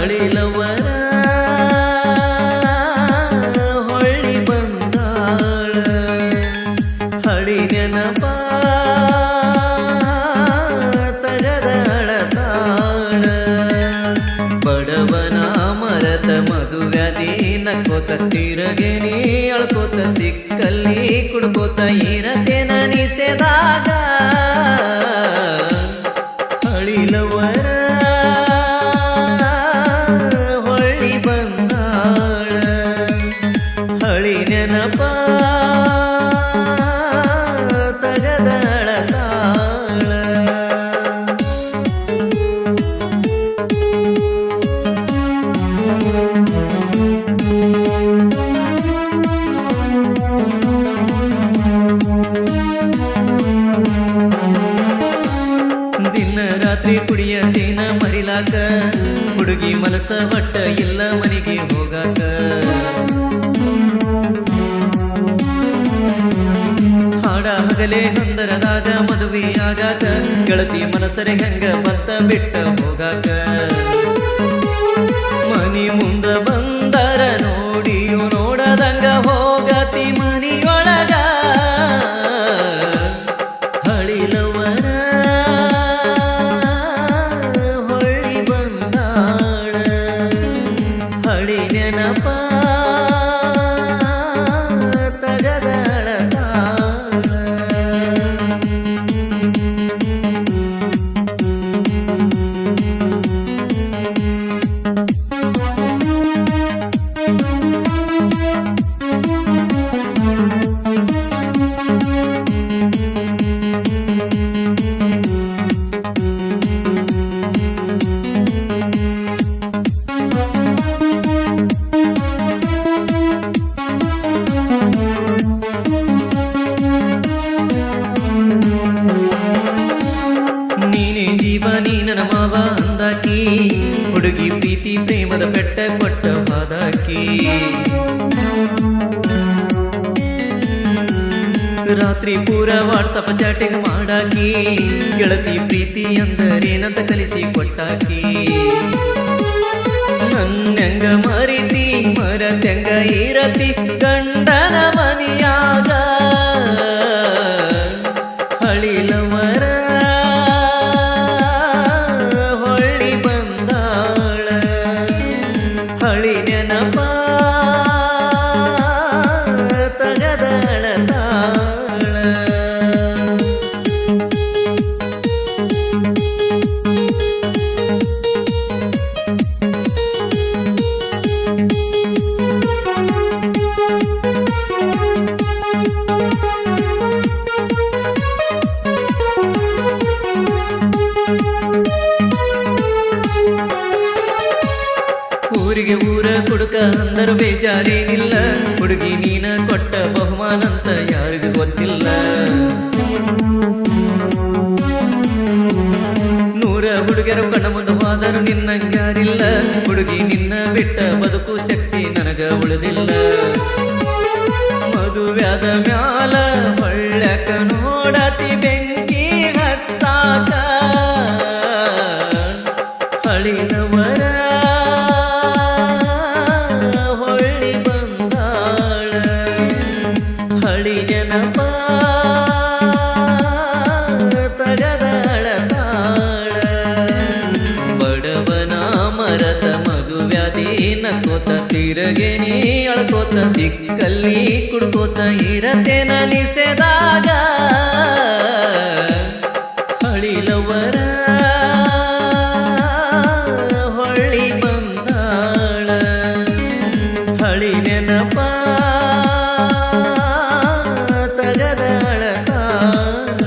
ಹಳಿಲವರ ಹೊಳ್ಳಿ ಬಂದಾಳ ಹಳಿ ನೆನಪ ತಗದಾಳ ತಾಳ ಬಡವನ ಮರತ ಮದುವ್ಯಾಧಿ ನಕ್ಕೋತ ತಿರಗೇನಿ ಅಳ್ಕೋತ ಸಿಕ್ಕಲ್ಲಿ ಕುಡ್ಕೋತ ಇರತೇನ ನಿಸೆದಾಗ ಹಳಿಲವರ ಹೊಳ್ಳಿ ಬಂದಾಳ ಹಳಿ ನೆನಪ ತಗದಾಳ ತಾಳ ದಿನ ರಾತ್ರಿ ಕುಡಿಯತೇನ ಮರಿಲಾಕ ಹುಡುಗಿ ಮನಸ ಒಟ್ಟ ಇಲ್ಲ ಮನೆಗೆ ಹೋಗಾಕ ಹಾಡ ಹಗಲೇ ಹಂದರದಾಗ ಮದುವೆ ಆಗಾಕ ಗೆಳತಿ ಮನಸರೆ ಹೆಂಗ ಬಂತ ಬಿಟ್ಟ ಹೋಗಾಕ ಮನಿ ಮುಂದ ಬಂದರ ನೋಡಿಯೋ ನೋಡದಂಗ ಹೋಗತಿ ಮನಿಯೊಳಗ ಹಳಿಲವರ ಹೊಳ್ಳಿ ಬಂದಾಳ ಹಳಿ ನೆನಪ ತಗದಾಳ ತಾಳ ನೀನೇ ಜೀವ ನೀನನ ಮಾವ ಅಂದಾಕಿ ಹುಡುಗಿ ಪ್ರೀತಿ ಪ್ರೇಮದ ಬೆಟ್ಟ ಕೊಟ್ಟ ಬಾದಾಕಿ ರಾತ್ರಿ ಪೂರ ವಾಟ್ಸಪ್ ಚಾಟಿಂಗ್ ಮಾಡಾಕಿ ಗೆಳತಿ ಪ್ರೀತಿ ಅಂದರೇನಂತ ಕಲಿಸಿ ಕೊಟ್ಟಾಕಿ ನನ್ನಂಗ ಮರಿತಿ ಮರತೆಂಗ ಇರತಿ ಗಂಡನ ಮನಿಯಾಗ ಹಳಿಲವರ ಹೊಳ್ಳಿ ಬಂದಾಳ ಹಳಿ ನೆನಪ ತಗದಾಳ ತಾಳ ಊರಿಗೆ ಊರ ಕುಡುಕ ಅಂದರು ಬೇಜಾರೇನಿಲ್ಲ ಹುಡುಗಿ ನೀನ ಕೊಟ್ಟ ಬಹುಮಾನಂತ ಯಾರಿಗೂ ಗೊತ್ತಿಲ್ಲ ನೂರ ಹುಡುಗರು ಕಣ್ಣ ಮುಂದೆ ಹೋದರು ನಿನ್ನಂಗಾರಿಲ್ಲ ಹುಡುಗಿ ನಿನ್ನ ಬಿಟ್ಟ ಬದುಕು ಶಕ್ತಿ ನನಗ ಉಳಿದಿಲ್ಲ ಮದುವ್ಯಾದ ಮ್ಯಾಲ ಒಳ್ಳೆಕ ನೋಡತಿ ಬೆಂಕಿ ಹಚ್ಚಾಕ ಹಳಿಲವರ ಹೊಳ್ಳಿ ಬಂದಾಳ ಹಳಿ ನೆನಪ ತಗದಾಳ ತಾಳ ಬಡವನ ಮರದ ಮದುವ್ಯಾಧಿ ನಕ್ಕೋತ ತಿರಗೇನಿ ಅಳ್ಕೋತ ಸಿಕ್ಕಲ್ಲಿ ಕುಡ್ಕೋತ ಇರತೇನ ನಿಸೆದಾಗ ಹಳಿಲವರ ಹೊಳ್ಳಿ ಬಂದಾಳ ಹಳಿ ನೆನಪ ತಗದಾಳ ತಾಳ.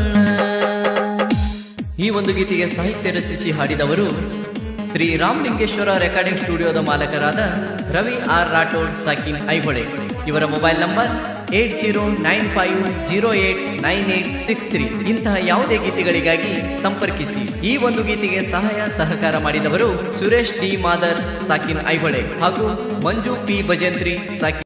ಈ ಒಂದು ಗೀತೆಗೆ ಸಾಹಿತ್ಯ ರಚಿಸಿ ಹಾಡಿದವರು ಶ್ರೀ ರಾಮಲಿಂಗೇಶ್ವರ ರೆಕಾರ್ಡಿಂಗ್ ಸ್ಟುಡಿಯೋದ ಮಾಲಕರಾದ ರವಿ ಆರ್ ರಾಠೋಡ್ ಸಾಕಿನ್ ಐಹೊಳೆ. ಇವರ ಮೊಬೈಲ್ ನಂಬರ್ 8095089863. ಇಂತಹ ಯಾವುದೇ ಗೀತೆಗಳಿಗಾಗಿ ಸಂಪರ್ಕಿಸಿ. ಈ ಒಂದು ಗೀತೆಗೆ ಸಹಾಯ ಸಹಕಾರ ಮಾಡಿದವರು ಸುರೇಶ್ ಡಿ ಮಾದರ್ ಸಾಕಿನ್ ಐಹೊಳೆ ಹಾಗೂ ಮಂಜು ಪಿ ಭಜಂತ್ರಿ ಸಾಕಿನ್